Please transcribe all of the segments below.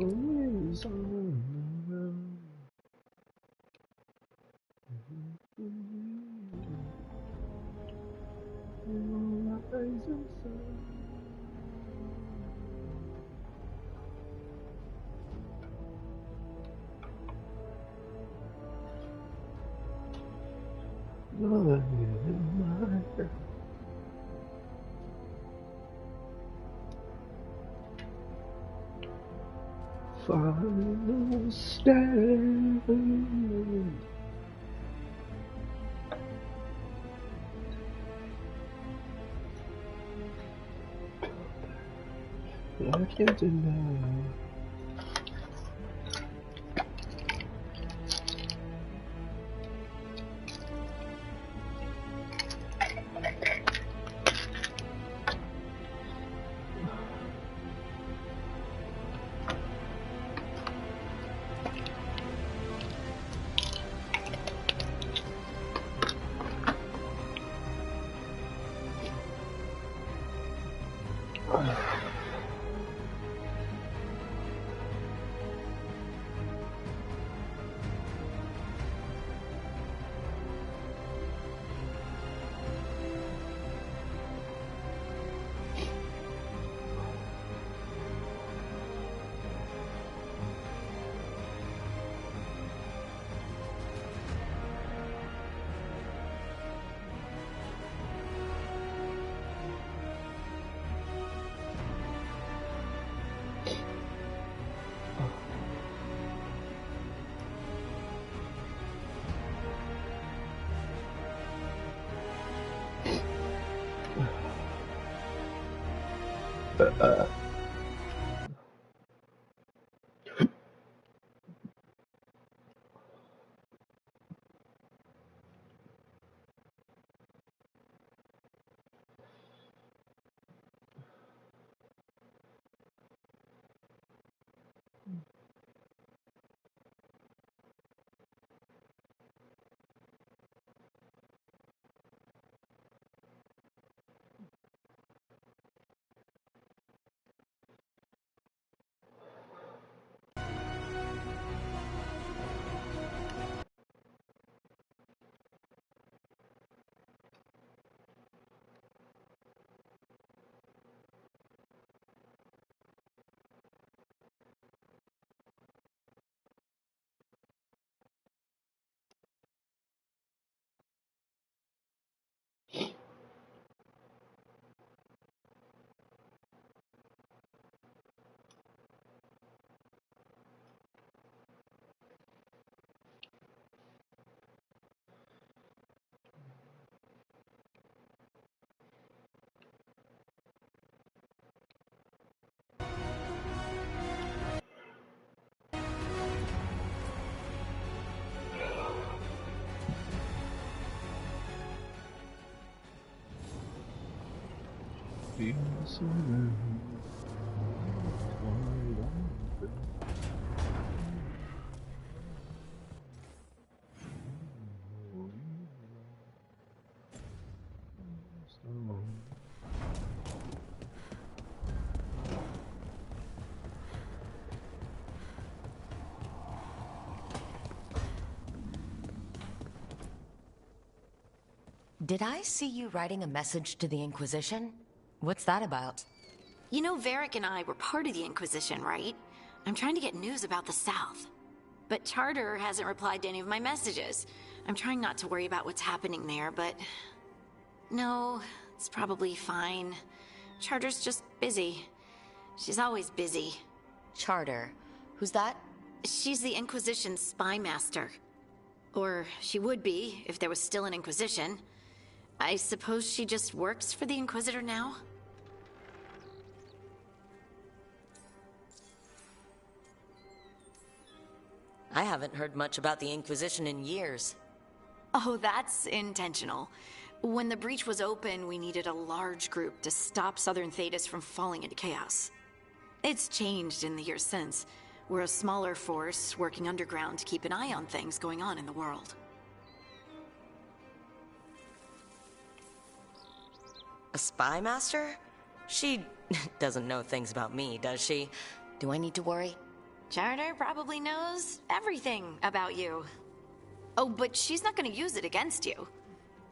is on the road. Rising sun. Love in my heart. Final stand. I can't deny. Feel so good. Did I see you writing a message to the Inquisition? What's that about? You know, Varric and I were part of the Inquisition, right? I'm trying to get news about the South. But Charter hasn't replied to any of my messages. I'm trying not to worry about what's happening there, but... No, it's probably fine. Charter's just busy. She's always busy. Charter. Who's that? She's the Inquisition's spy master. Or she would be, if there was still an Inquisition. I suppose she just works for the Inquisitor now? I haven't heard much about the Inquisition in years. Oh, that's intentional. When the breach was open, we needed a large group to stop Southern Thedas from falling into chaos. It's changed in the years since. We're a smaller force working underground to keep an eye on things going on in the world. A spy master? She doesn't know things about me, does she? Do I need to worry? Charter probably knows everything about you. Oh, but she's not gonna use it against you.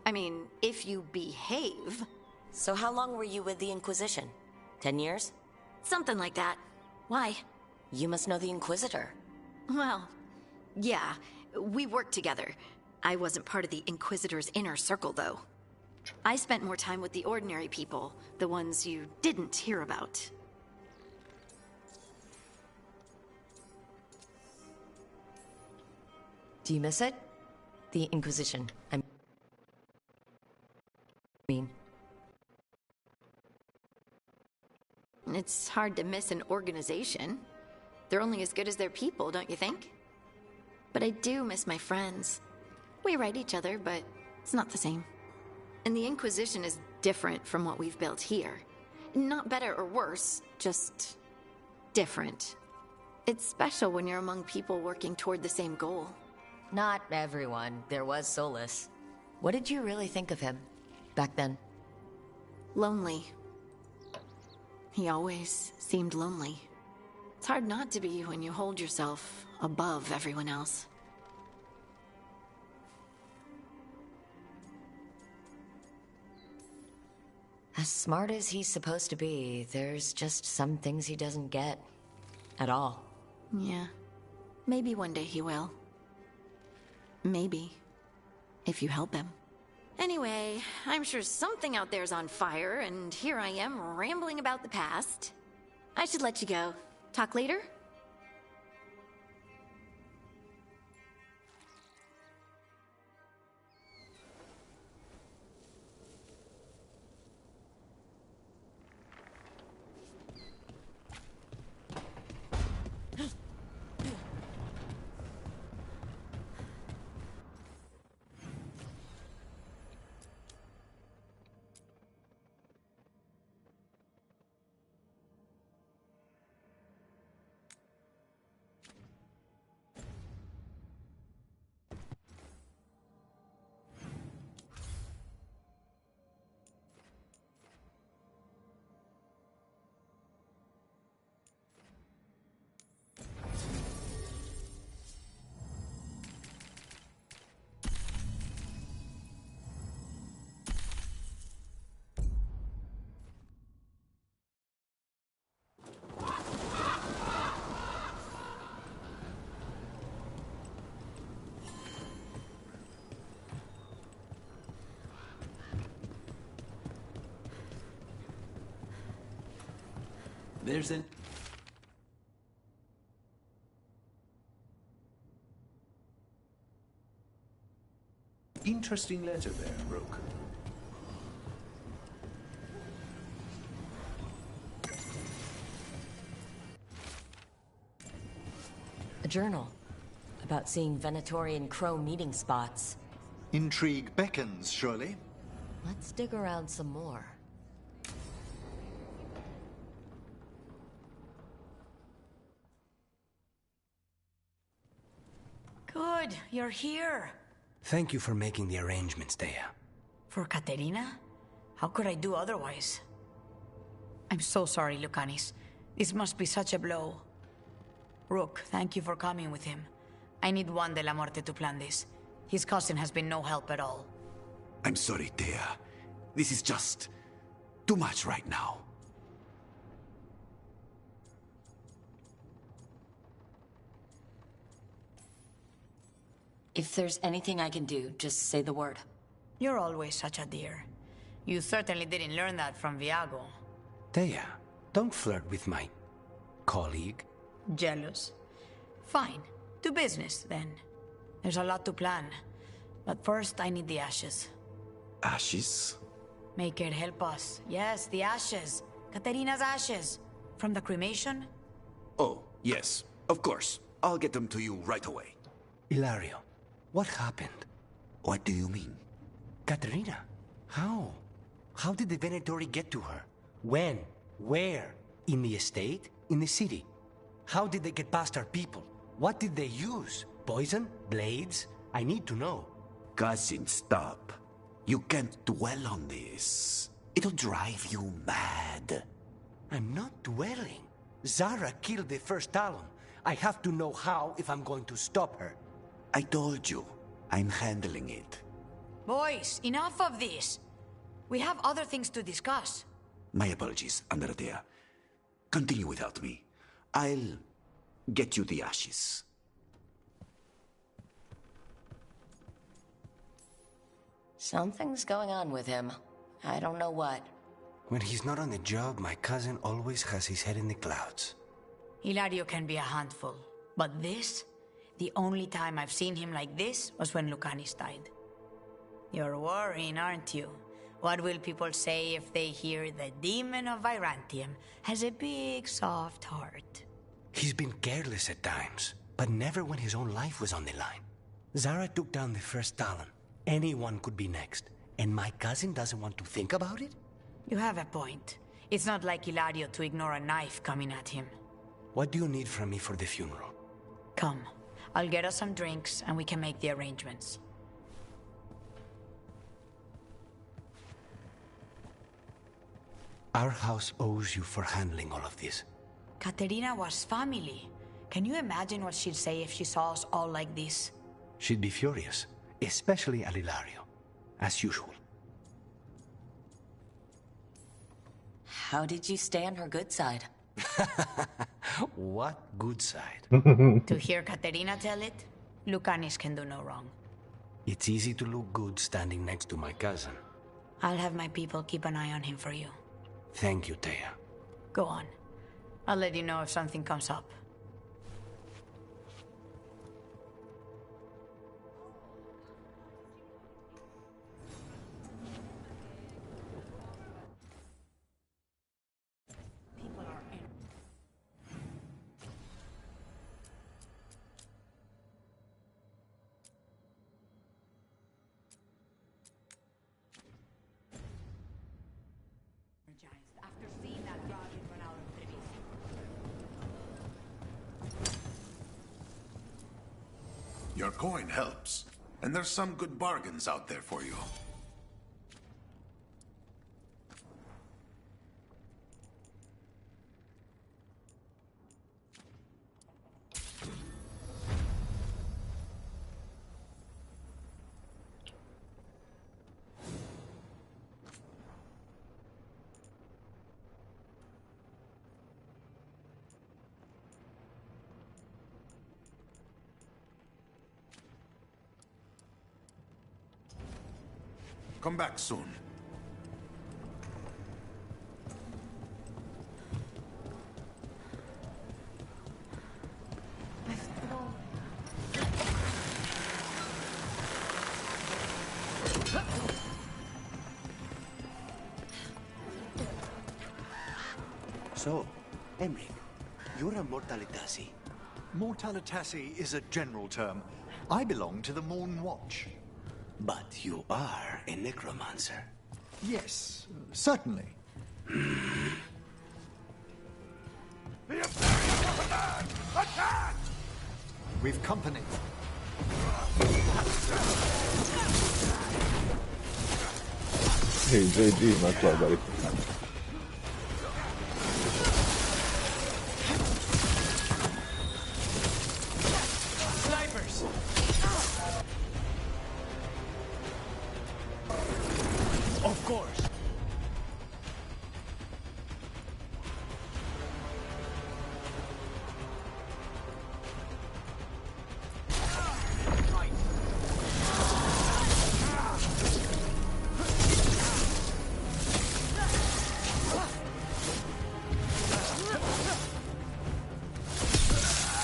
I mean, if you behave. So how long were you with the Inquisition? 10 years? Something like that. Why? You must know the Inquisitor. Well, yeah, we worked together. I wasn't part of the Inquisitor's inner circle, though. I spent more time with the ordinary people, the ones you didn't hear about. Do you miss it? The Inquisition, I mean. It's hard to miss an organization. They're only as good as their people, don't you think? But I do miss my friends. We write each other, but it's not the same. And the Inquisition is different from what we've built here. Not better or worse, just different. It's special when you're among people working toward the same goal. Not everyone. There was Solus. What did you really think of him back then? Lonely. He always seemed lonely. It's hard not to be when you hold yourself above everyone else. As smart as he's supposed to be, there's just some things he doesn't get. At all. Yeah. Maybe one day he will. Maybe. If you help him. Anyway, I'm sure something out there's on fire, and here I am rambling about the past. I should let you go. Talk later? There's an... interesting letter there, Rook. A journal. About seeing Venatorian Crow meeting spots. Intrigue beckons, surely? Let's dig around some more. Good, you're here. Thank you for making the arrangements, Dea. For Katerina? How could I do otherwise? I'm so sorry, Lucanis. This must be such a blow. Rook, thank you for coming with him. I need Juan de la Muerte to plan this. His cousin has been no help at all. I'm sorry, Dea. This is just too much right now. If there's anything I can do, just say the word. You're always such a dear. You certainly didn't learn that from Viago. Dea, don't flirt with my colleague. Jealous. Fine. To business, then. There's a lot to plan. But first, I need the ashes. Ashes? Make it help us. Yes, the ashes. Katerina's ashes. From the cremation? Oh, yes, of course. I'll get them to you right away. Ilario, what happened? What do you mean? Katerina, how? How did the Venatori get to her? When? Where? In the estate? In the city? How did they get past our people? What did they use? Poison? Blades? I need to know. Cousin, stop. You can't dwell on this. It'll drive you mad. I'm not dwelling. Zara killed the first Talon. I have to know how if I'm going to stop her. I told you, I'm handling it. Boys, enough of this. We have other things to discuss. My apologies, Andrea. Continue without me. I'll get you the ashes. Something's going on with him. I don't know what. When he's not on the job, my cousin always has his head in the clouds. Hilario can be a handful. But this? The only time I've seen him like this was when Lucanis died. You're worrying, aren't you? What will people say if they hear the demon of Virantium has a big, soft heart? He's been careless at times, but never when his own life was on the line. Zara took down the first Talon. Anyone could be next. And my cousin doesn't want to think about it? You have a point. It's not like Hilario to ignore a knife coming at him. What do you need from me for the funeral? Come. I'll get us some drinks and we can make the arrangements. Our house owes you for handling all of this. Katerina was family. Can you imagine what she'd say if she saw us all like this? She'd be furious, especially at Hilario, as usual. How did you stay on her good side? What good side? To hear Katerina tell it, Lucanis can do no wrong. It's easy to look good standing next to my cousin. I'll have my people keep an eye on him for you. Thank you, Thea. Go on. I'll let you know if something comes up. After seeing that Rajin run out of Trevis. Your coin helps, and there's some good bargains out there for you. Come back soon. So, Emric, you're a Mortalitasi. Mortalitasi is a general term. I belong to the Morn Watch. But you are a necromancer. Yes, certainly. We've company. Hey, JD, not bad, buddy. Snipers! Of course.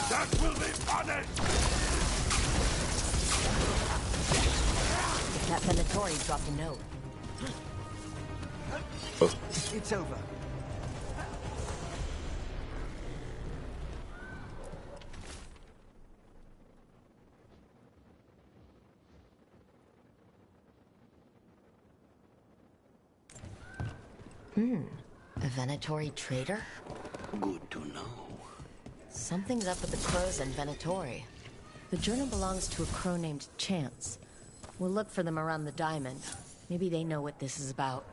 That will be punished! That Venatori dropped a note. It's over. A Venatori traitor? Good to know. Something's up with the crows and Venatori. The journal belongs to a crow named Chance. We'll look for them around the diamond. Maybe they know what this is about.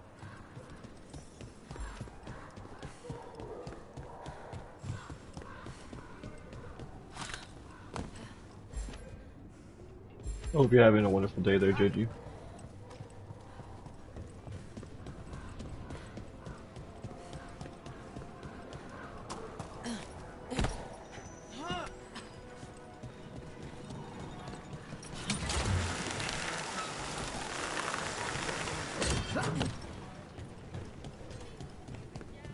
I hope you're having a wonderful day there, JG.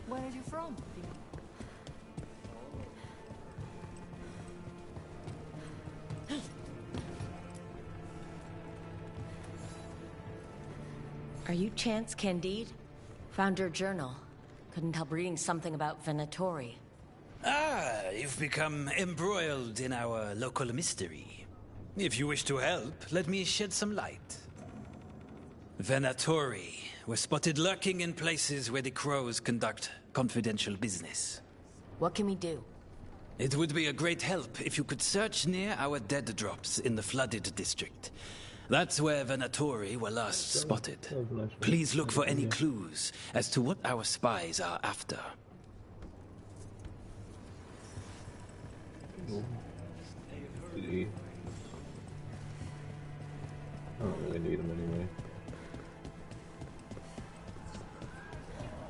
Where are you from? Are you Chance Candide? Found your journal. Couldn't help reading something about Venatori. Ah, you've become embroiled in our local mystery. If you wish to help, let me shed some light. Venatori were spotted lurking in places where the crows conduct confidential business. What can we do? It would be a great help if you could search near our dead drops in the flooded district. That's where Venatori were last spotted. Please look for any clues as to what our spies are after. I don't really need them anyway.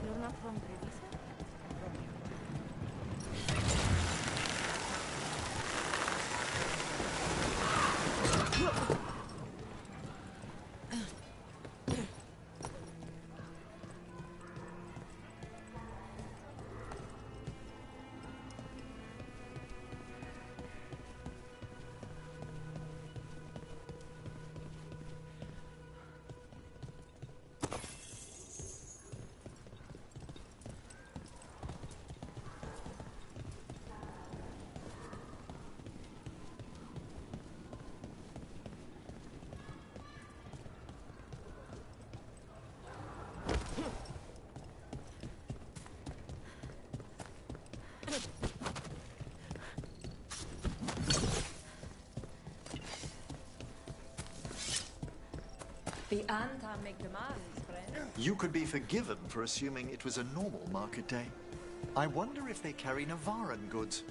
You're not from Treviso? The Anta make demands, friend. You could be forgiven for assuming it was a normal market day. I wonder if they carry Navaran goods.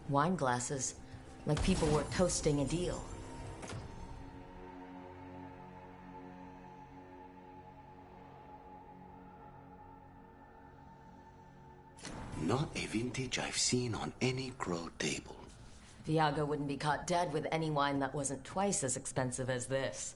Wine glasses, like people were toasting a deal. Not a vintage I've seen on any crow table. Viago wouldn't be caught dead with any wine that wasn't twice as expensive as this.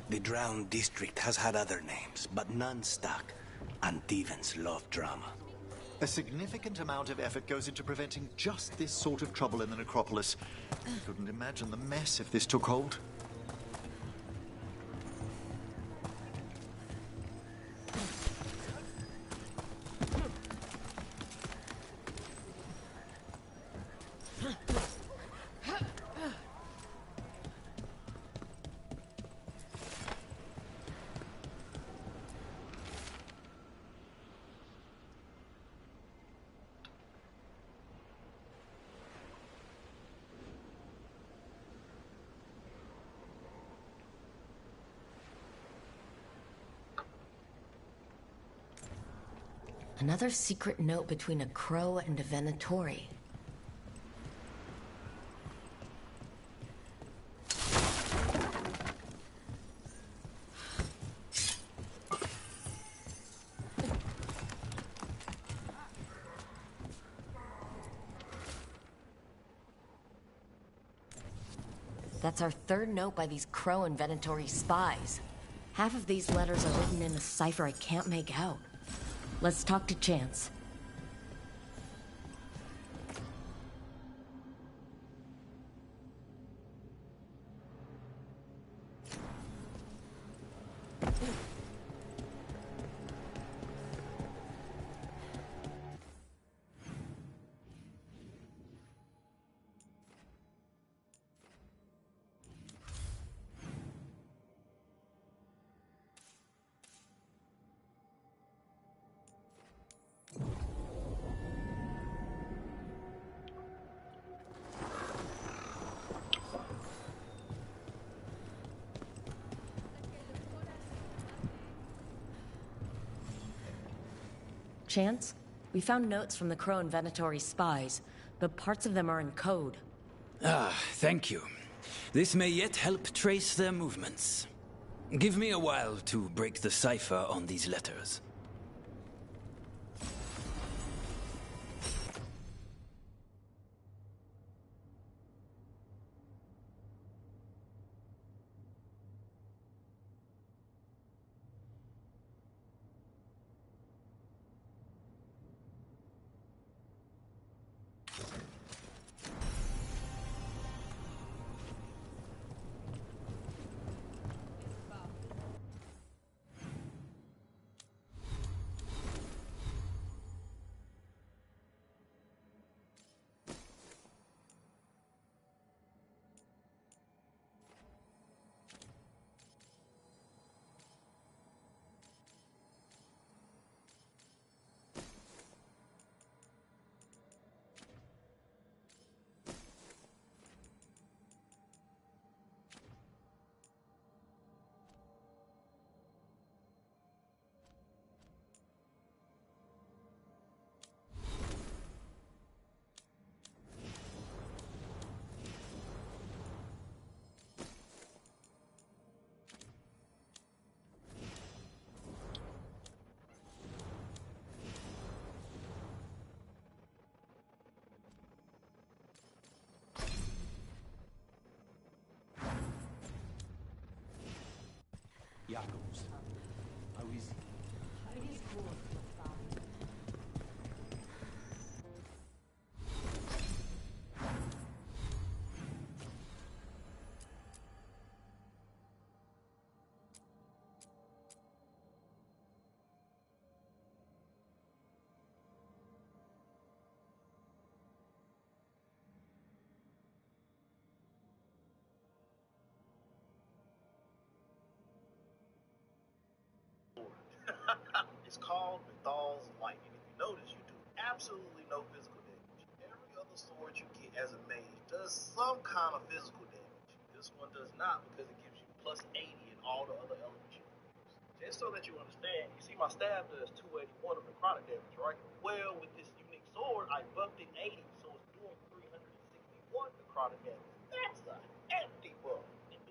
The Drowned District has had other names, but none stuck. Antevans love drama. A significant amount of effort goes into preventing just this sort of trouble in the necropolis. I couldn't imagine the mess if this took hold. Another secret note between a crow and a Venatori. That's our third note by these Crow and Venatori spies. Half of these letters are written in a cipher I can't make out. Let's talk to Chance. Chance, we found notes from the Crow and Venatori spies, but parts of them are in code. Ah, thank you. This may yet help trace their movements. Give me a while to break the cipher on these letters. Jakobs. How is he? It's called Bethal's Light, and if you notice, you do absolutely no physical damage. Every other sword you get as a mage does some kind of physical damage. This one does not because it gives you plus 80 in all the other elements you use. Just so that you understand, you see my staff does 281 of necrotic damage, right? Well, with this unique sword, I buffed it 80, so it's doing 361 necrotic damage. That's a hefty buff.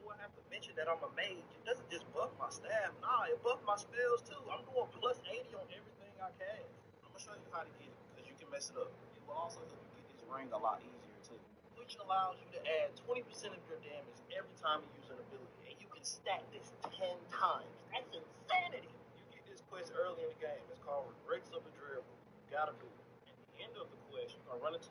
I have to mention that I'm a mage. It doesn't just buff my staff. Nah, it buff my spells too. I'm doing plus 80 on everything I cast. I'm gonna show you how to get it because you can mess it up. It will also help you get this ring a lot easier too, which allows you to add 20% of your damage every time you use an ability, and you can stack this 10 times. That's insanity. You get this quest early in the game. It's called Regrets of a Dreadful. You gotta do it. At the end of the quest, you're gonna run into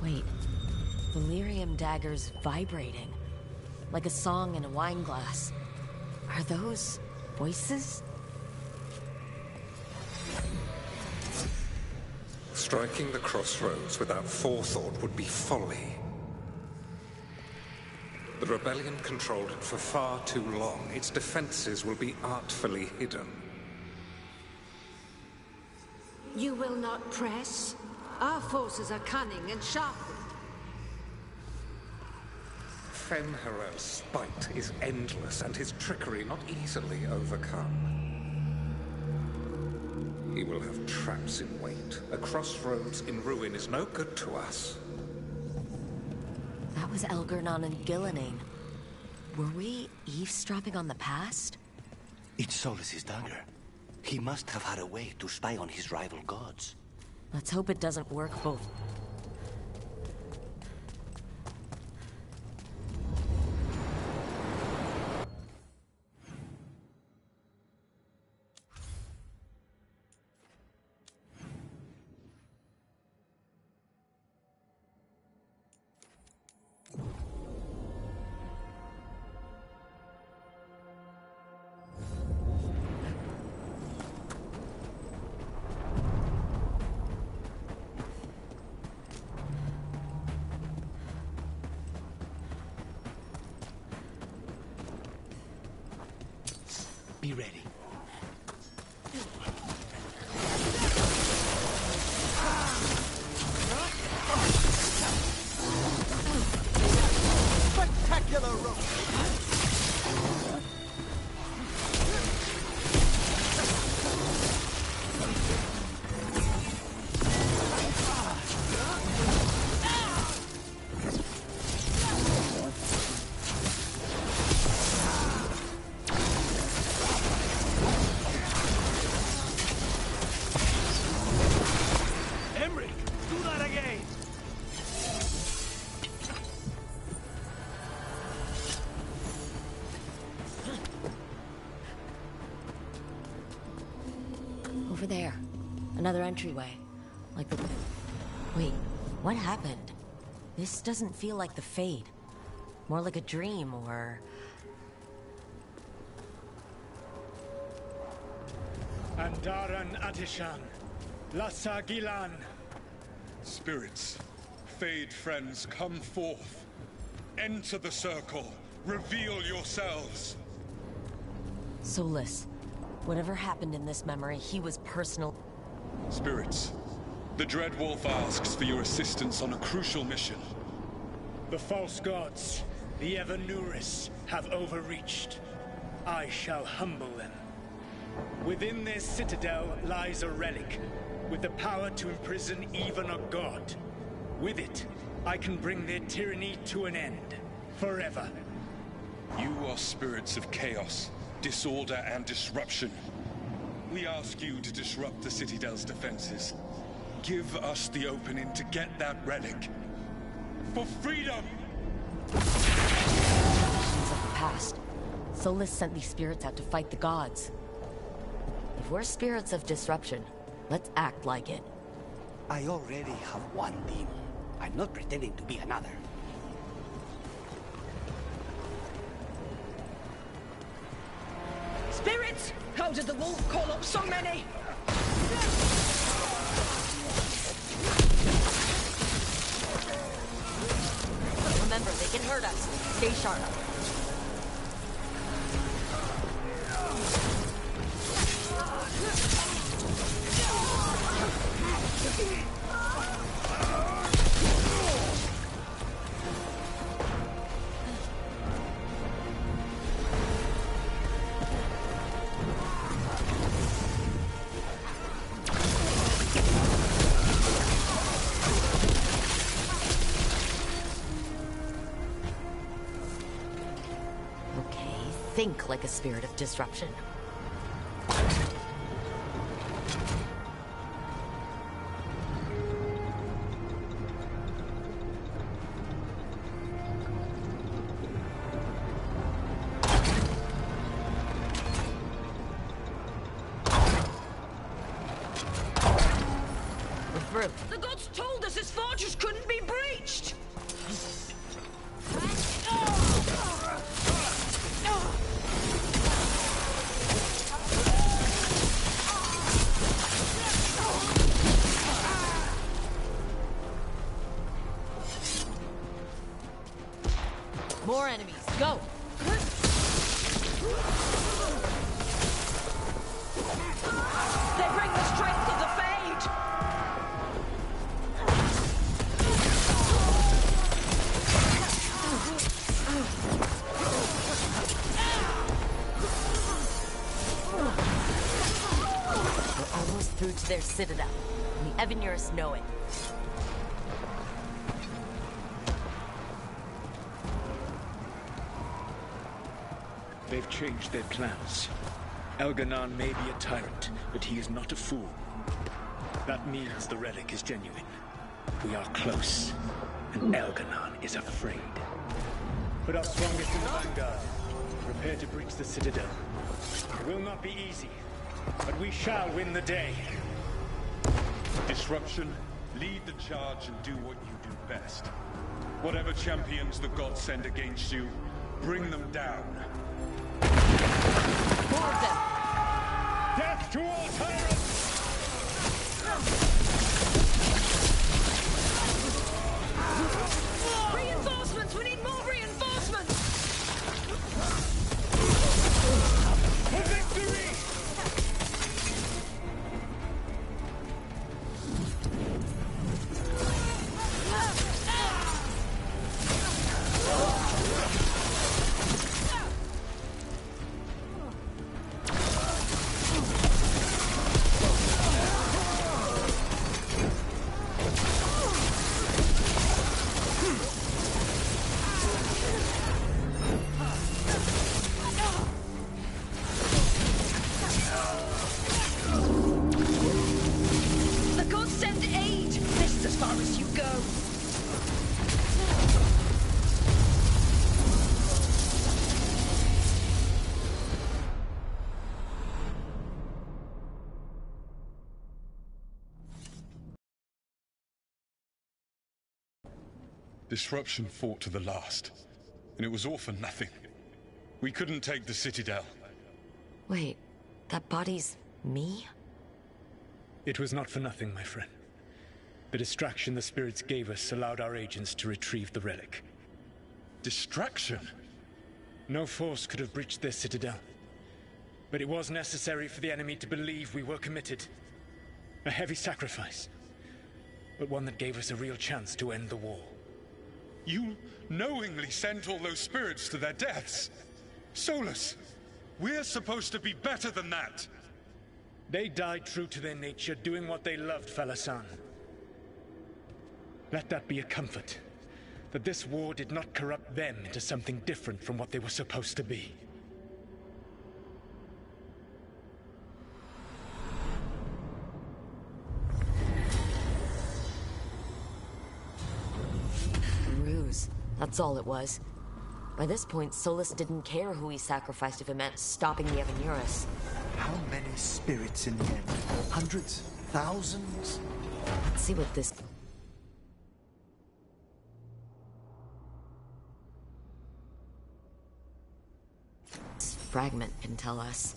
Wait, Valyrium daggers vibrating, like a song in a wine glass. Are those voices? Striking the crossroads without forethought would be folly. The rebellion controlled it for far too long. Its defenses will be artfully hidden. You will not press? Our forces are cunning and sharpened. Fen'Harel's spite is endless and his trickery not easily overcome. He will have traps in wait. A crossroads in ruin is no good to us. That was Elgar'nan and Gillenane. Were we eavesdropping on the past? It's Solus's dagger. He must have had a way to spy on his rival gods. Let's hope it doesn't work both. Be ready. Spectacular rope! Over there. Another entryway. Like the... Wait, what happened? This doesn't feel like the Fade. More like a dream, or... Andaran Atishan. Lassa Gilan. Spirits, Fade friends, come forth. Enter the circle. Reveal yourselves. Solus. Whatever happened in this memory, he was personal. Spirits, the Dread Wolf asks for your assistance on a crucial mission. The false gods, the Evanuris, have overreached. I shall humble them. Within their citadel lies a relic, with the power to imprison even a god. With it, I can bring their tyranny to an end, forever. You are spirits of chaos, disorder and disruption. We ask you to disrupt the Citadel's defenses. Give us the opening to get that relic. For freedom! Visions of the past. Solus sent these spirits out to fight the gods. If we're spirits of disruption, let's act like it. I already have one demon. I'm not pretending to be another. Spirits! How did the wolf call up so many? Remember, they can hurt us. Stay sharp. Think like a spirit of disruption. We're through. The gods told us this fortress couldn't be breached! More enemies. Go! They bring the strength of the Fade! Citadel, and the Evanurus know it. They've changed their plans. Elganon may be a tyrant, but he is not a fool. That means the relic is genuine. We are close, and Elganon is afraid. Put our strongest in the vanguard. Prepare to breach the Citadel. It will not be easy, but we shall win the day. Disruption, lead the charge and do what you do best. Whatever champions the gods send against you, bring them down. More of them! Death to all tyrants! Reinforcements! We need more reinforcements! For victory! The gods send aid! This is as far as you go! Disruption fought to the last, and it was all for nothing. We couldn't take the Citadel. Wait, that body's me? It was not for nothing, my friend. The distraction the spirits gave us allowed our agents to retrieve the relic. Distraction? No force could have breached their Citadel. But it was necessary for the enemy to believe we were committed. A heavy sacrifice, but one that gave us a real chance to end the war. You knowingly sent all those spirits to their deaths. Solus, we're supposed to be better than that. They died true to their nature, doing what they loved, Falasan. Let that be a comfort, that this war did not corrupt them into something different from what they were supposed to be. Ruse. That's all it was. By this point, Solus didn't care who he sacrificed if it meant stopping the Evanurus. How many spirits in the end? Hundreds? Thousands? Let's see what this... fragment can tell us.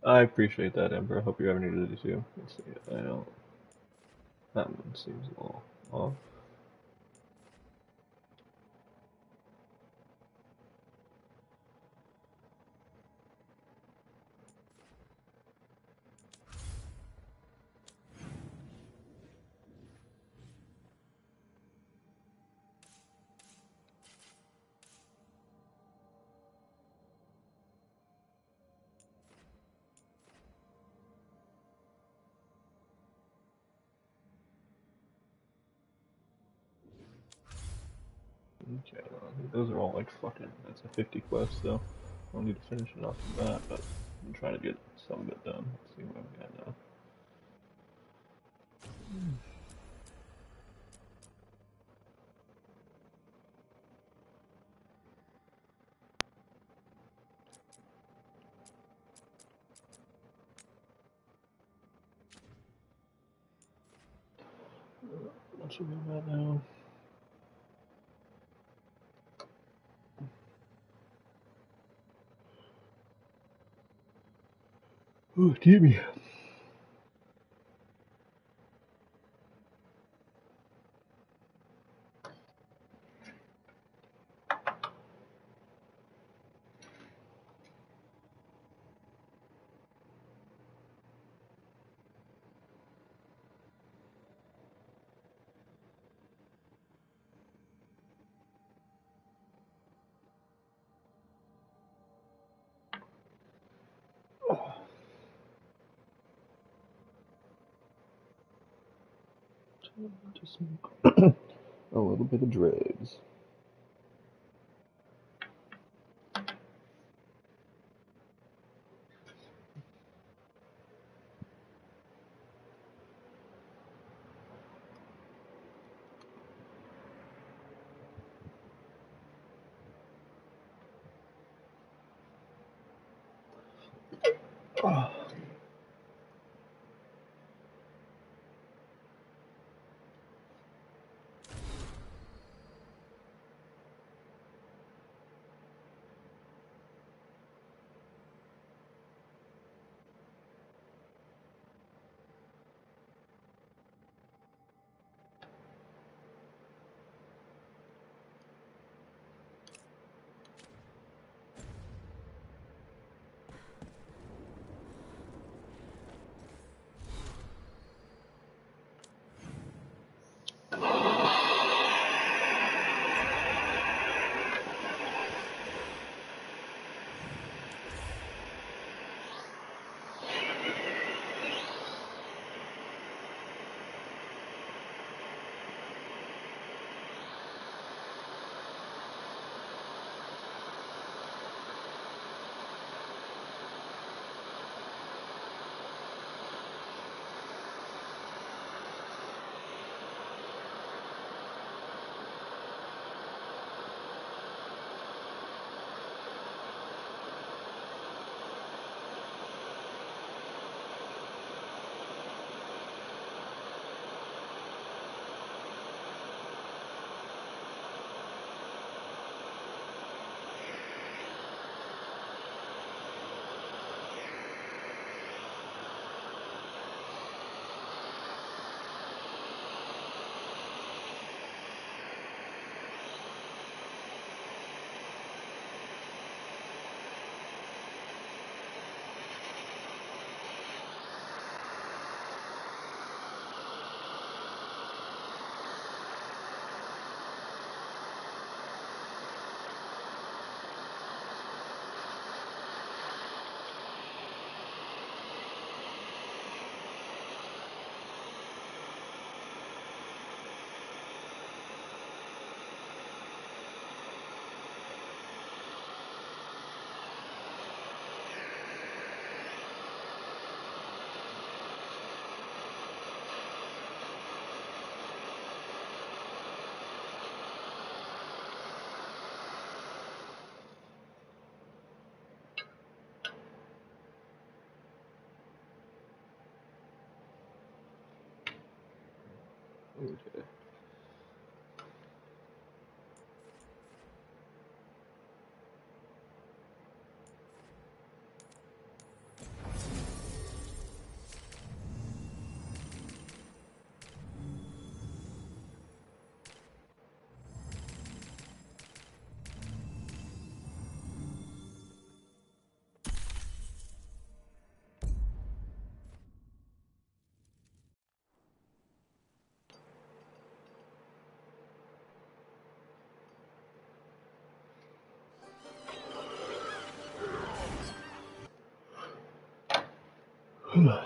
I appreciate that, Ember. I hope you're having a good day too. Let's see. I don't. That one seems a little off. Okay, well, those are all like fucking, that's a 50 quest, so I'll need to finish it off of that, but I'm trying to get some of it done. Let's see what I've got now. What should we about now? Oh, excuse me. Just a little bit of dreads. Okay.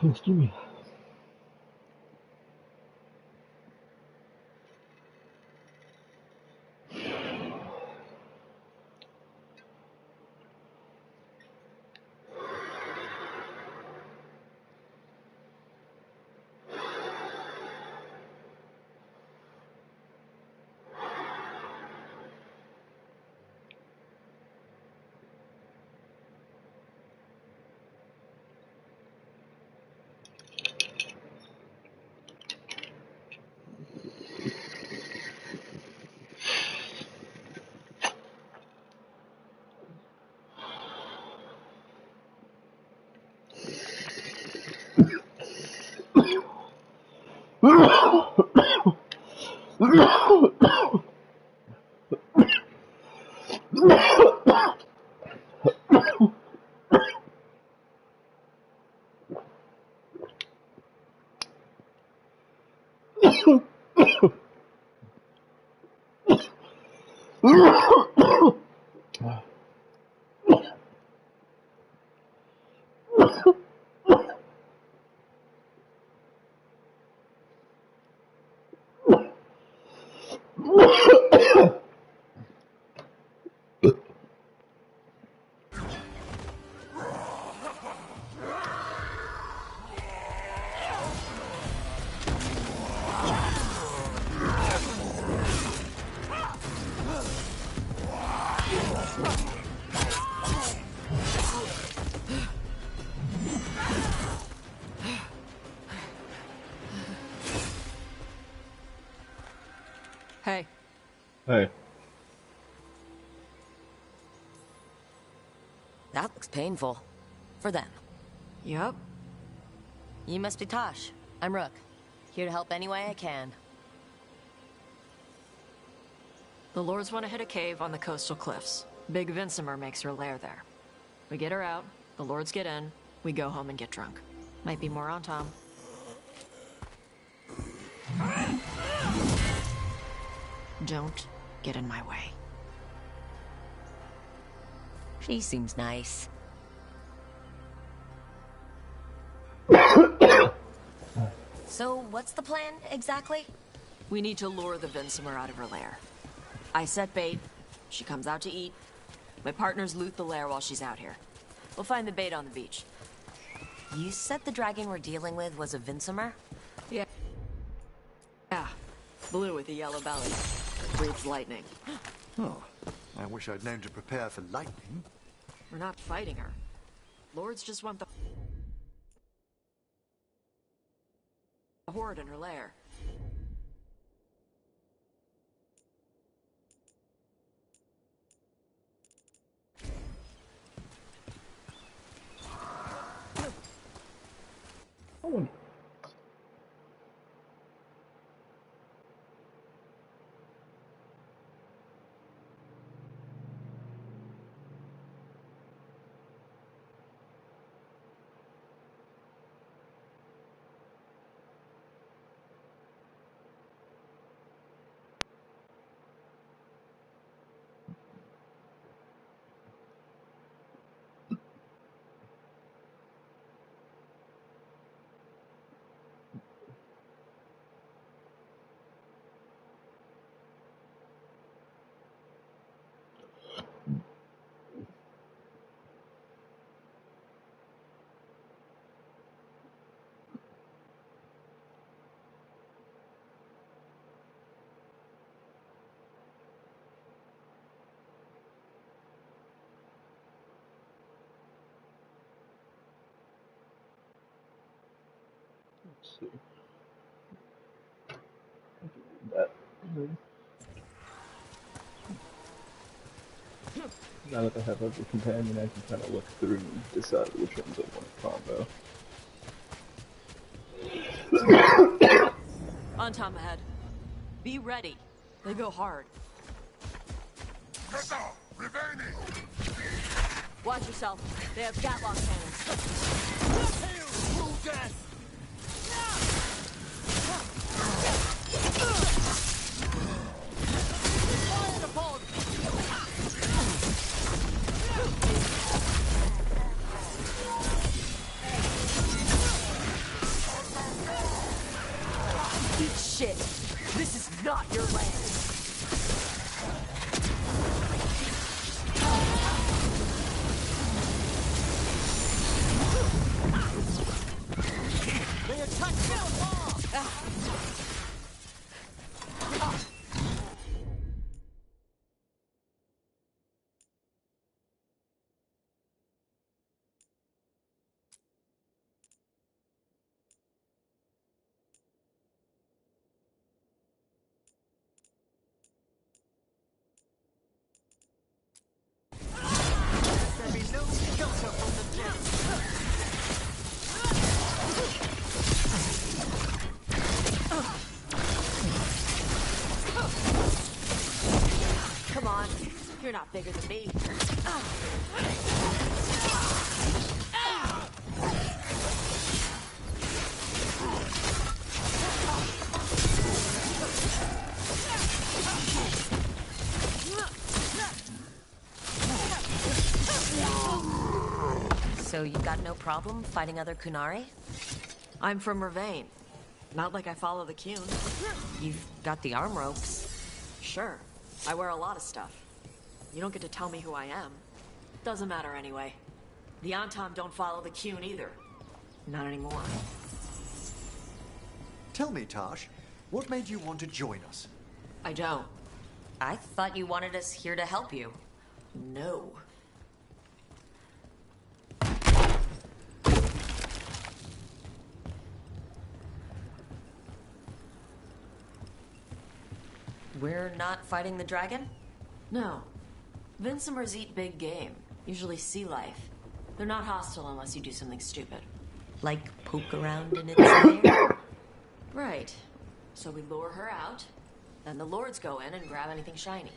Excuse me. Hey. Hey. That looks painful. For them. Yup. You must be Tosh. I'm Rook. Here to help any way I can. The Lords want to hit a cave on the coastal cliffs. Big Vinsimer makes her lair there. We get her out, the Lords get in, we go home and get drunk. Might be more on Tom. Don't get in my way. She seems nice. So, what's the plan, exactly? We need to lure the Vinsimer out of her lair. I set bait, she comes out to eat. My partners loot the lair while she's out here. We'll find the bait on the beach. You said the dragon we're dealing with was a Vinsimer? Yeah. Yeah. Blue with a yellow belly. Breathes lightning. Oh, I wish I'd known to prepare for lightning. We're not fighting her. Lords just want the horde in her lair. Let's see. That. Now that I have every companion, I can kind of look through and decide which ones I want to combo. On Tom ahead. Be ready. They go hard. Watch yourself. They have Gatlock cannons. Eat shit. This is not your land. They attack There be no shelter from the dead. You're not bigger than me. So you got no problem fighting other Kunari? I'm from Ravain. Not like I follow the Qun. You've got the arm ropes. Sure. I wear a lot of stuff. You don't get to tell me who I am. Doesn't matter anyway. The Antam don't follow the Qun either. Not anymore. Tell me, Tash, what made you want to join us? I don't. I thought you wanted us here to help you. No. We're not fighting the dragon? No. Vincimers eat big game, usually sea life. They're not hostile unless you do something stupid. Like poke around in its lair? Right. So we lure her out, then the lords go in and grab anything shiny.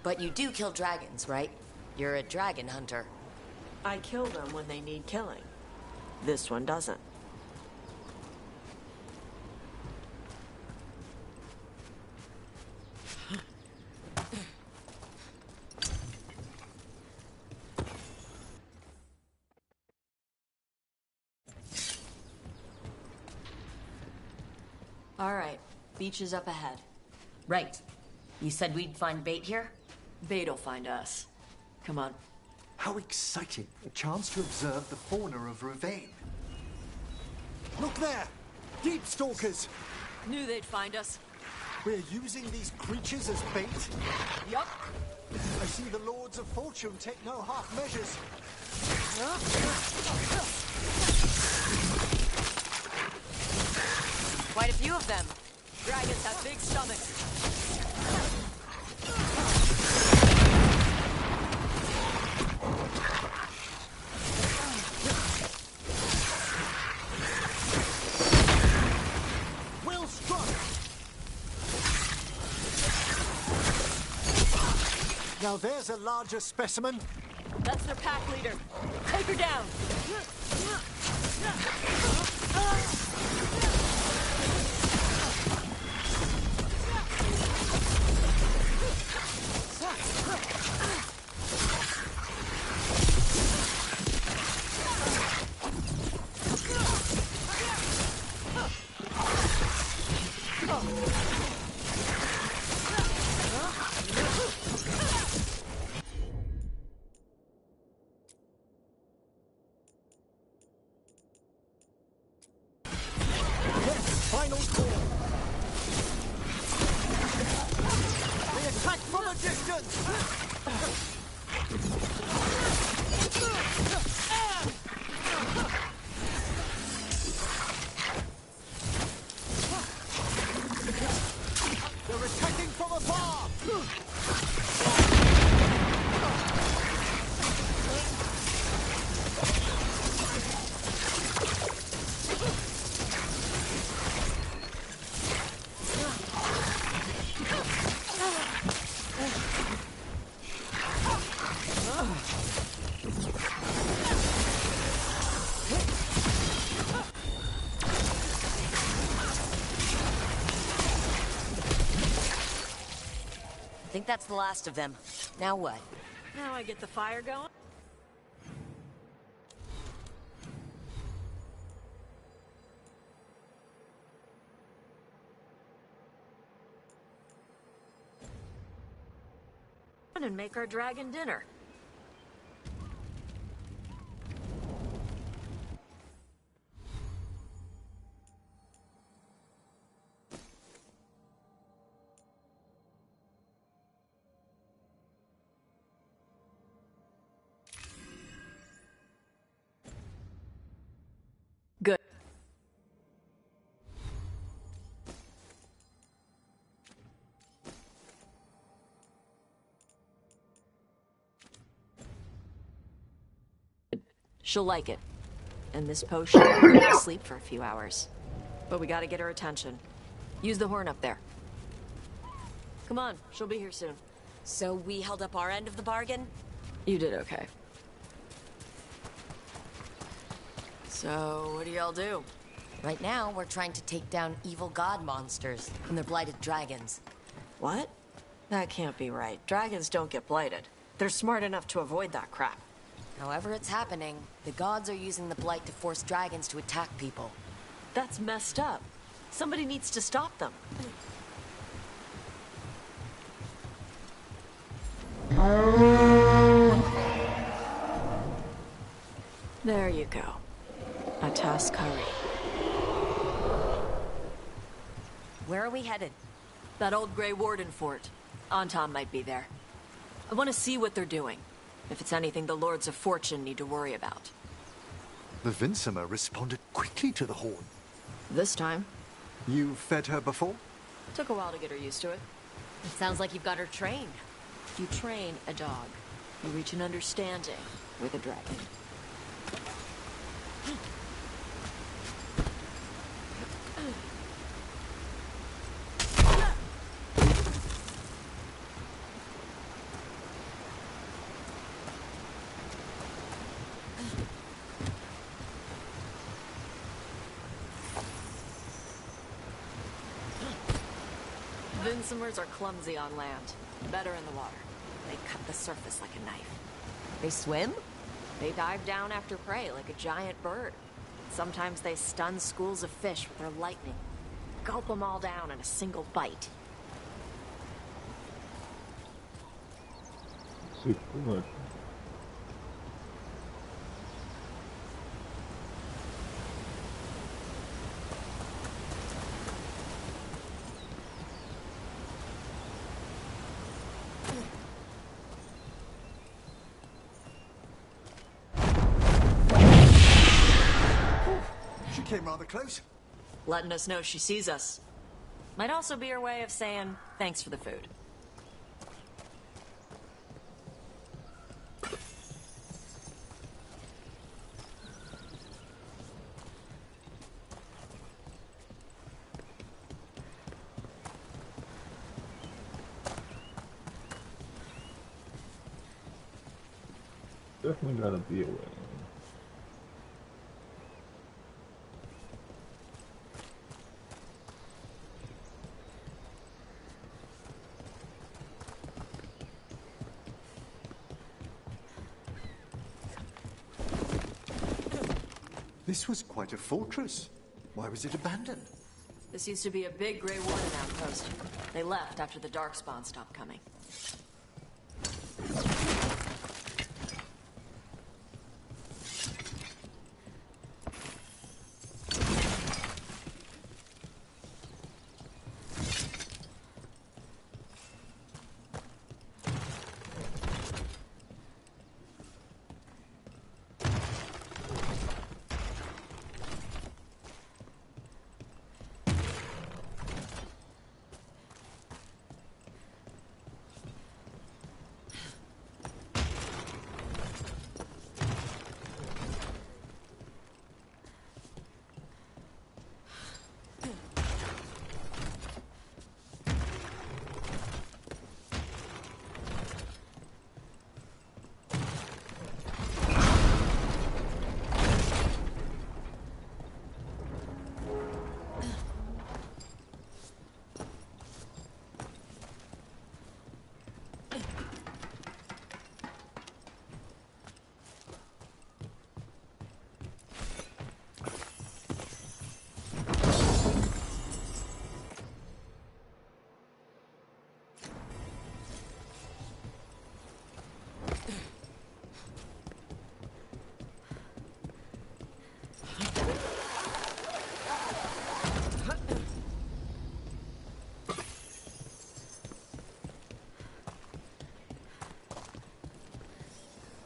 But you do kill dragons, right? You're a dragon hunter. I kill them when they need killing. This one doesn't. All right, beach is up ahead. Right. You said we'd find bait here? Bait'll find us. Come on. How exciting! A chance to observe the fauna of Ravain. Look there! Deep stalkers! Knew they'd find us. We're using these creatures as bait? Yup. I see the Lords of Fortune take no half measures. Quite a few of them. Dragons have big stomachs. Well struck! Now there's a larger specimen. That's their pack leader. Take her down. Final call. They attack from a distance. They're attacking from afar. I think that's the last of them. Now what? Now I get the fire going. And make our dragon dinner. Good. She'll like it. And this potion will put her to sleep for a few hours. But we gotta get her attention. Use the horn up there. Come on, she'll be here soon. So we held up our end of the bargain? You did okay. So, what do y'all do? Right now, we're trying to take down evil god monsters and their blighted dragons. What? That can't be right. Dragons don't get blighted. They're smart enough to avoid that crap. However it's happening, the gods are using the blight to force dragons to attack people. That's messed up. Somebody needs to stop them. There you go. A Taskari. Where are we headed? That old Grey Warden fort. Anton might be there. I want to see what they're doing. If it's anything the Lords of Fortune need to worry about. The Vinsima responded quickly to the horn. This time. You fed her before? Took a while to get her used to it. It sounds like you've got her trained. You train a dog. You reach an understanding with a dragon. Vinsimers are clumsy on land, better in the water. They cut the surface like a knife. They swim? They dive down after prey like a giant bird. Sometimes they stun schools of fish with their lightning. Gulp them all down in a single bite. Super much. She came rather close. Letting us know she sees us. Might also be her way of saying thanks for the food. Definitely gotta be away. This was quite a fortress. Why was it abandoned? This used to be a big Grey Warden outpost. They left after the Darkspawn stopped coming.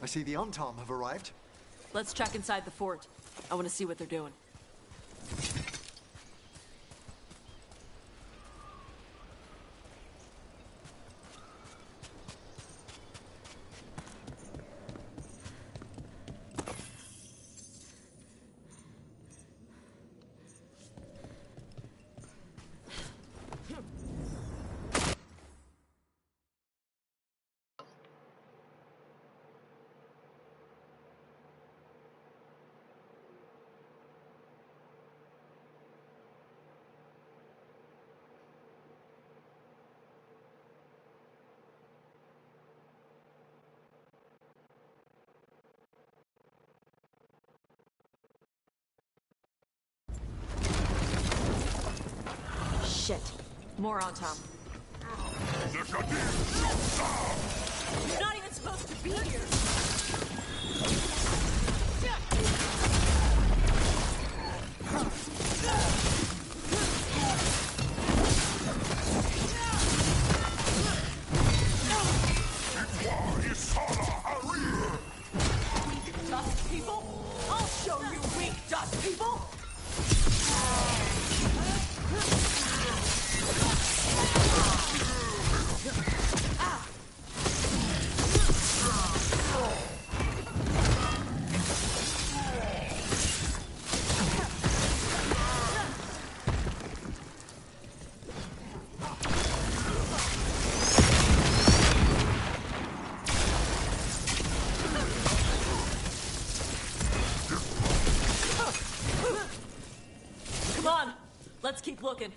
I see the Antom have arrived. Let's check inside the fort. I want to see what they're doing. More on Tom. You're not even supposed to be here! Dust people? I'll show you weak dust people! Let's keep looking.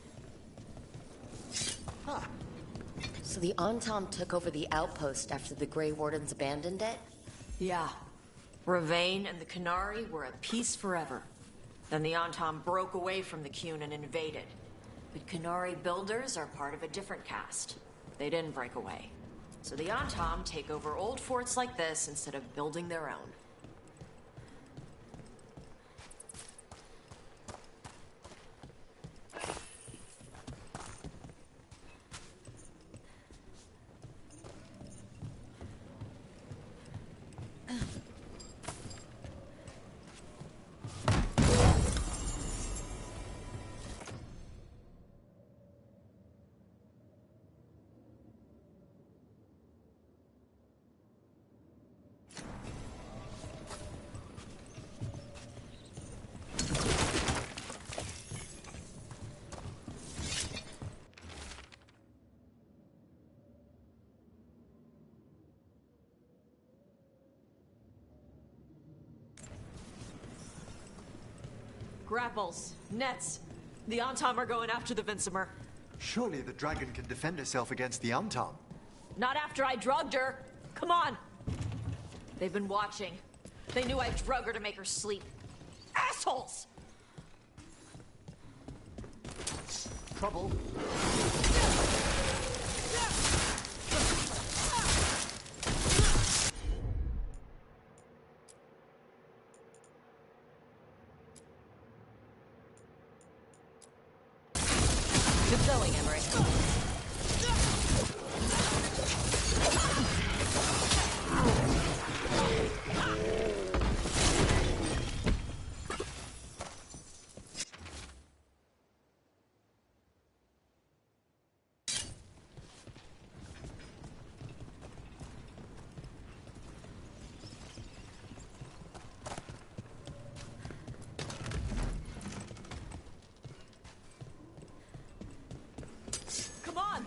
So the Antom took over the outpost after the Grey Wardens abandoned it? Yeah. Ravain and the Qunari were at peace forever. Then the Antom broke away from the Qun and invaded. But Qunari builders are part of a different caste. They didn't break away. So the Antom take over old forts like this instead of building their own. Grapples, nets. The Antom are going after the Vincemer. Surely the dragon can defend herself against the Antom. Not after I drugged her. Come on. They've been watching. They knew I drug her to make her sleep. Assholes! Trouble. Good going, Emery. Come on!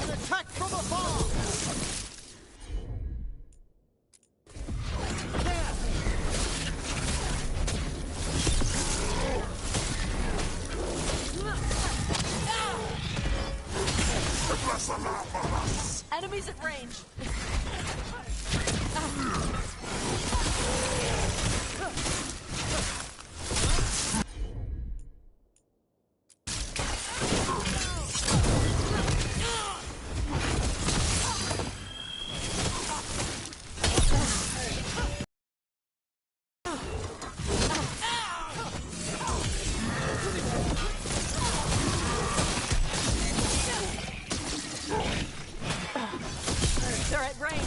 An attack from afar! Enemies at range. They're at range.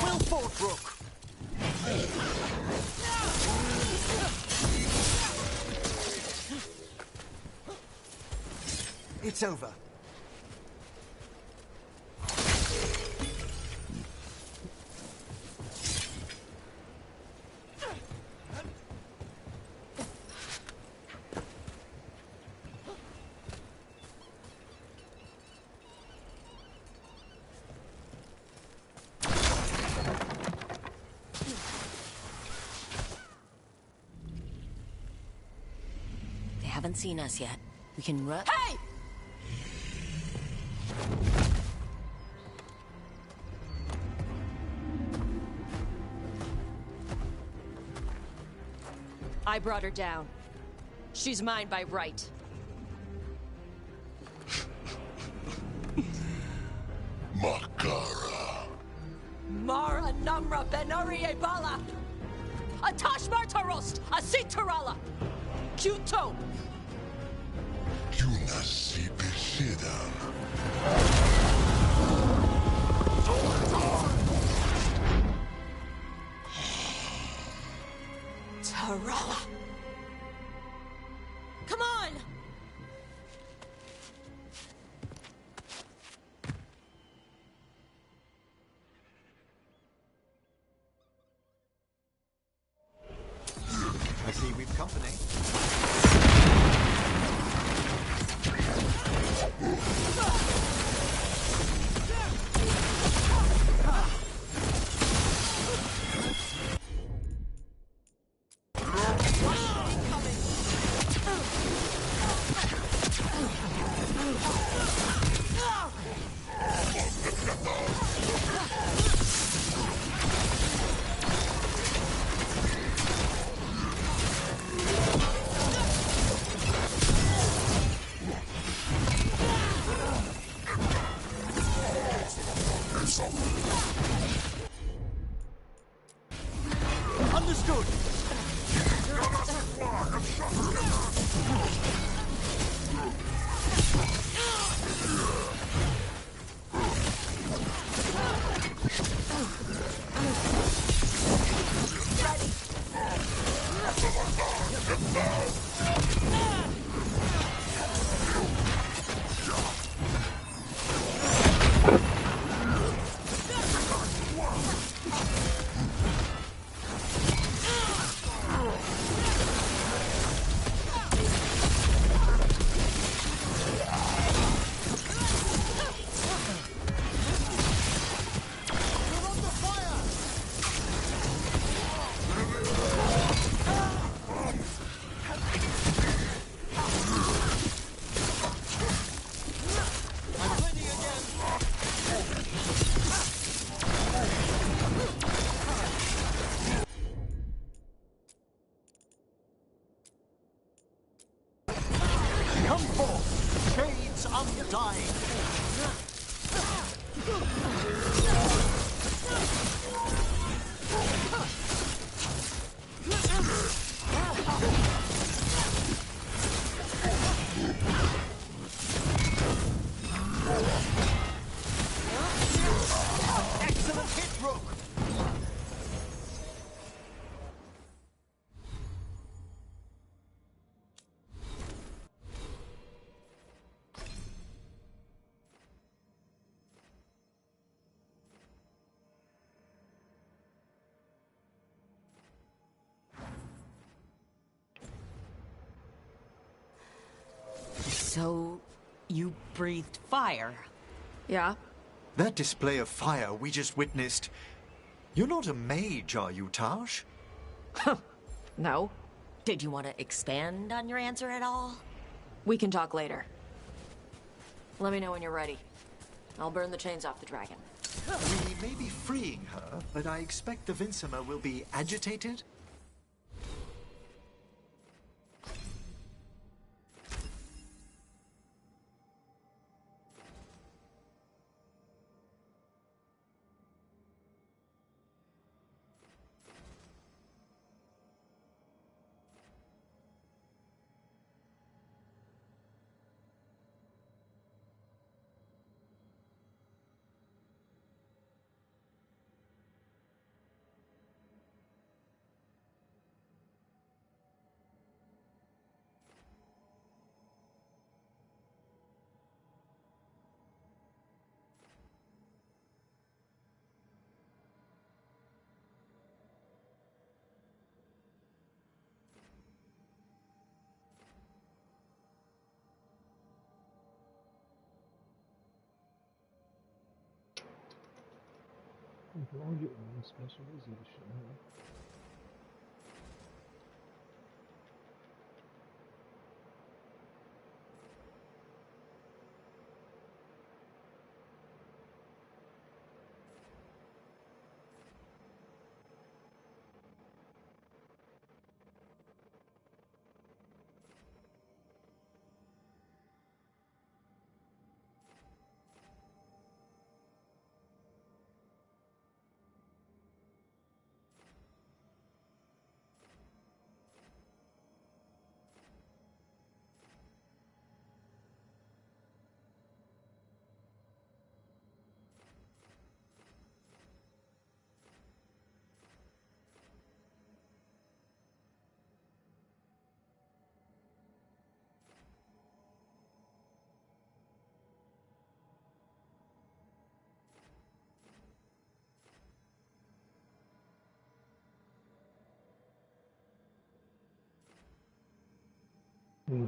Will forth, Rook! It's over. haven't seen us yet. We can run. Hey! I brought her down. She's mine by right. Makara. Mara Namra Benari Ebala! Atash Martarost! Asit Tarala! Kyuto! Yunasi Besidan. Tarala! Come on! I see we've company. Understood. Come forth, shades undying. Excellent hit, Rook. So, you breathed fire? Yeah? That display of fire we just witnessed. You're not a mage, are you, Tash? No. Did you want to expand on your answer at all? We can talk later. Let me know when you're ready. I'll burn the chains off the dragon. We may be freeing her, but I expect the Vincima will be agitated. All your own specialization, huh? Hmm.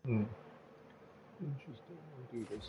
Hmm. Interesting. I'll do this.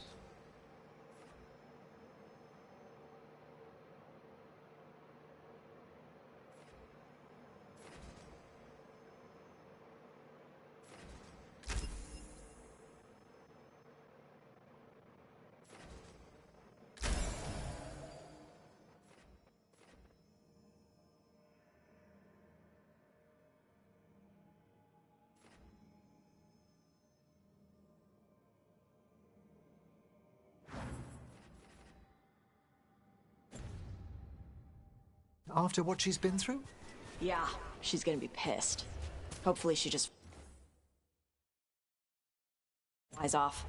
After what she's been through? Yeah, she's gonna be pissed. Hopefully she just flies off.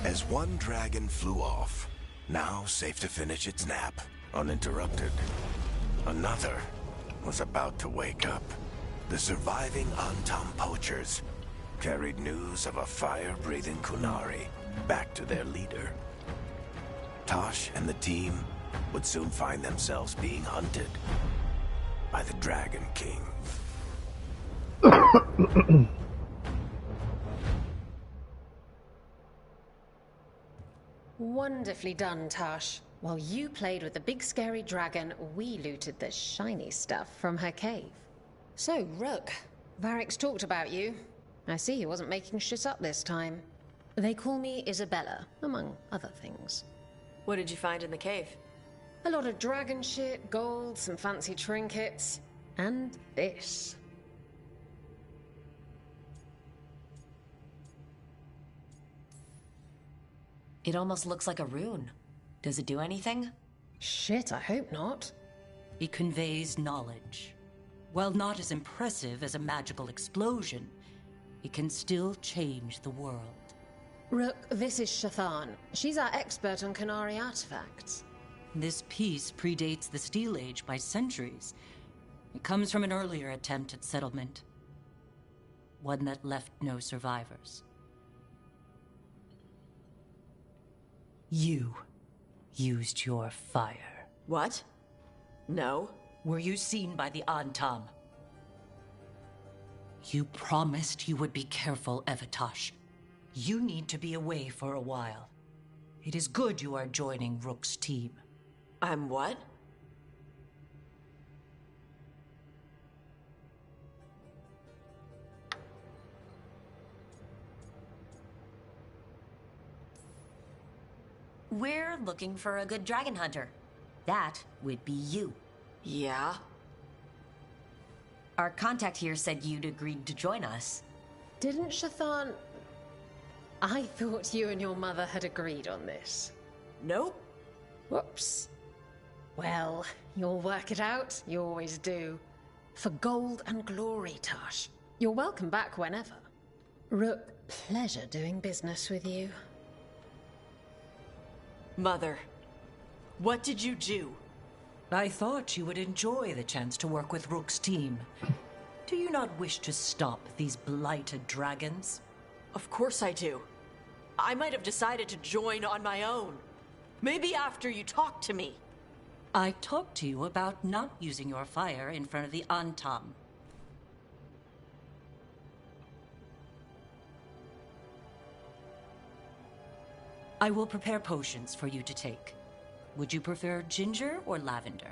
As one dragon flew off, now safe to finish its nap, uninterrupted, another was about to wake up. The surviving Antam poachers carried news of a fire-breathing Kunari back to their leader. Tosh and the team would soon find themselves being hunted by the Dragon King. Wonderfully done, Tash. While you played with the big scary dragon, we looted the shiny stuff from her cave. So, Rook, Varric's talked about you. I see he wasn't making shit up this time. They call me Isabella, among other things. What did you find in the cave? A lot of dragon shit, gold, some fancy trinkets, and this. It almost looks like a rune. Does it do anything? Shit, I hope not. It conveys knowledge. While not as impressive as a magical explosion, it can still change the world. Rook, this is Shathan. She's our expert on Kunari artifacts. This piece predates the Steel Age by centuries. It comes from an earlier attempt at settlement. One that left no survivors. You used your fire. What? No. Were you seen by the Antam? You promised you would be careful, Evatosh. You need to be away for a while. It is good you are joining Rook's team. I'm what? We're looking for a good dragon hunter. That would be you. Yeah? Our contact here said you'd agreed to join us. Didn't Shathan... I thought you and your mother had agreed on this. Nope. Whoops. Well, you'll work it out. You always do. For gold and glory, Tash. You're welcome back whenever. Rook, pleasure doing business with you. Mother, what did you do? I thought you would enjoy the chance to work with Rook's team. Do you not wish to stop these blighted dragons? Of course I do. I might have decided to join on my own. Maybe after you talk to me. I talked to you about not using your fire in front of the Antam. I will prepare potions for you to take. Would you prefer ginger or lavender?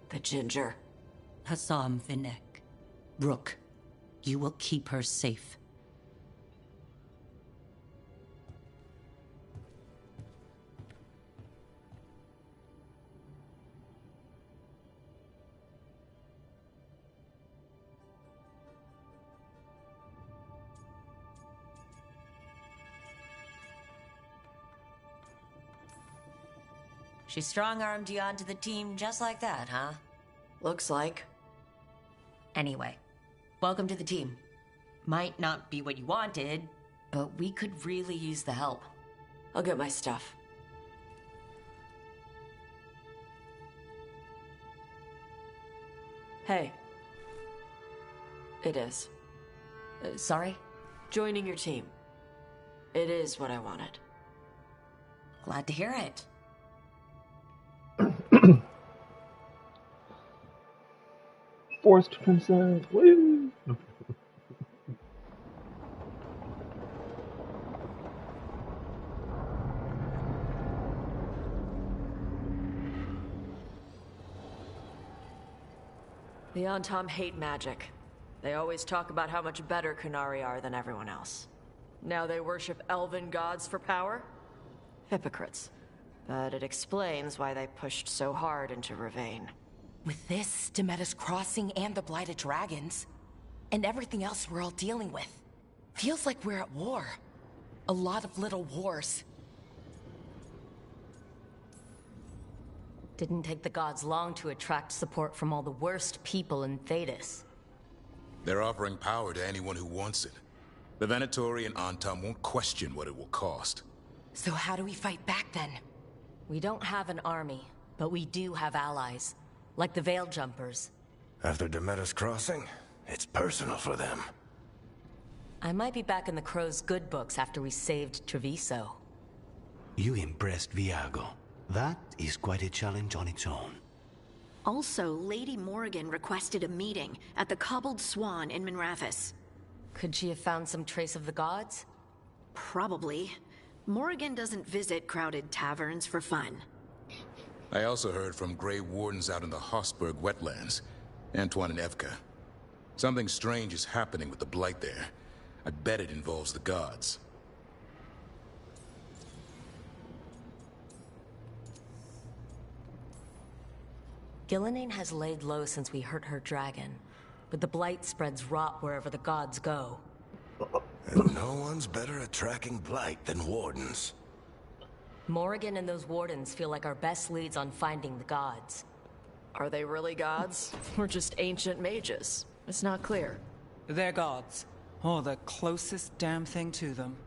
The ginger. Hassam Vinek. Rook, you will keep her safe. She strong-armed you onto the team just like that, huh? Looks like. Anyway, welcome to the team. Might not be what you wanted, but we could really use the help. I'll get my stuff. Hey. It is. Sorry? Joining your team. It is what I wanted. Glad to hear it. Forced consent. Woo! The Antam hate magic. They always talk about how much better Qunari are than everyone else. Now they worship elven gods for power? Hypocrites. But it explains why they pushed so hard into Ravane. With this, Demeter's Crossing and the Blighted Dragons, and everything else we're all dealing with, feels like we're at war. A lot of little wars. Didn't take the gods long to attract support from all the worst people in Thedas. They're offering power to anyone who wants it. The Venatori and Antam won't question what it will cost. So how do we fight back then? We don't have an army, but we do have allies. Like the Veil Jumpers. After Demeter's Crossing, it's personal for them. I might be back in the Crow's good books after we saved Treviso. You impressed Viago. That is quite a challenge on its own. Also, Lady Morrigan requested a meeting at the Cobbled Swan in Minrathous. Could she have found some trace of the gods? Probably. Morrigan doesn't visit crowded taverns for fun. I also heard from Grey Wardens out in the Hossberg wetlands, Antoine and Evka. Something strange is happening with the Blight there. I bet it involves the gods. Gillenane has laid low since we hurt her dragon, but the Blight spreads rot wherever the gods go. And no one's better at tracking Blight than Wardens. Morrigan and those Wardens feel like our best leads on finding the gods. Are they really gods? Or just ancient mages? It's not clear. They're gods. Or the closest damn thing to them.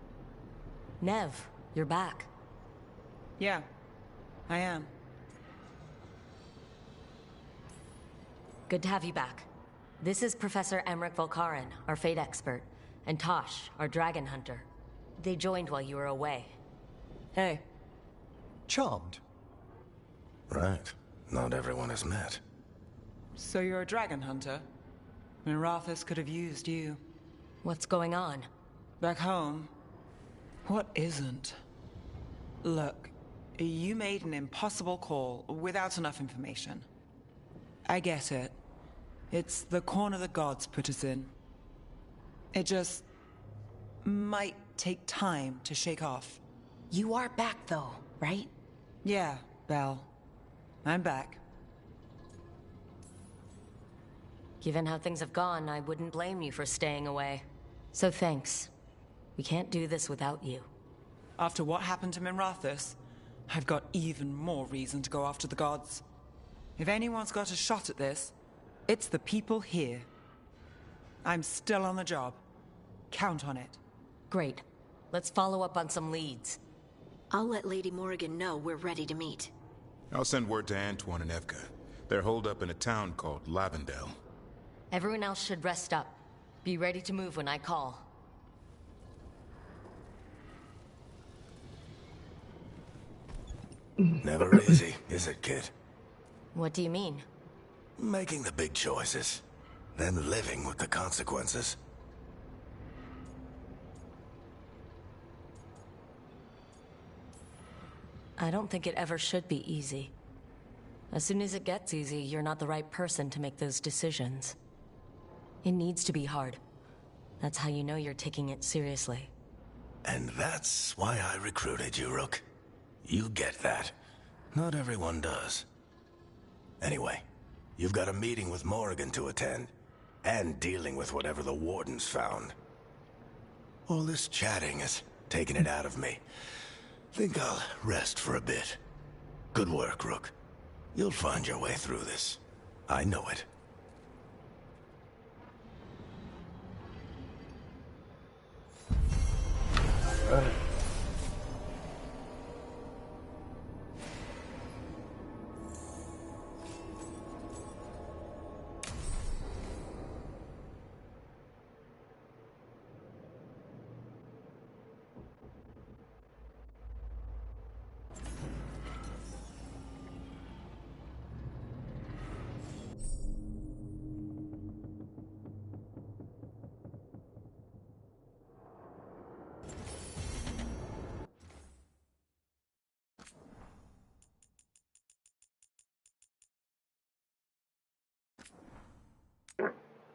Nev, you're back. Yeah, I am. Good to have you back. This is Professor Emmerich Volkaren, our fate expert, and Tosh, our dragon hunter. They joined while you were away. Hey. Charmed. Right. Not everyone has met. So you're a dragon hunter? Minrathous could have used you. What's going on? Back home? What isn't? Look, you made an impossible call without enough information. I get it. It's the corner the gods put us in. It just might take time to shake off. You are back though, right? Yeah, Belle. I'm back. Given how things have gone, I wouldn't blame you for staying away. So thanks. We can't do this without you. After what happened to Minrathous, I've got even more reason to go after the gods. If anyone's got a shot at this, it's the people here. I'm still on the job. Count on it. Great. Let's follow up on some leads. I'll let Lady Morrigan know we're ready to meet. I'll send word to Antoine and Evka. They're holed up in a town called Lavendel. Everyone else should rest up. Be ready to move when I call. Never easy, is it, kid? What do you mean? Making the big choices, then living with the consequences. I don't think it ever should be easy. As soon as it gets easy, you're not the right person to make those decisions. It needs to be hard. That's how you know you're taking it seriously. And that's why I recruited you, Rook. You get that. Not everyone does. Anyway, you've got a meeting with Morrigan to attend, and dealing with whatever the Warden's found. All this chatting is taking it out of me. Think I'll rest for a bit. Good work, Rook. You'll find your way through this. I know it. Right.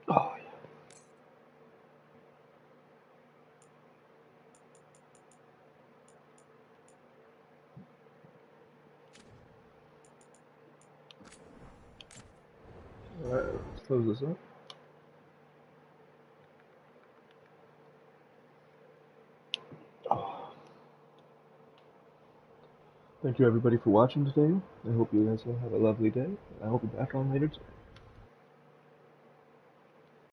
Oh, yeah. Alright, let's close this up. Oh. Thank you everybody for watching today. I hope you guys will have a lovely day. I hope you're back on later too.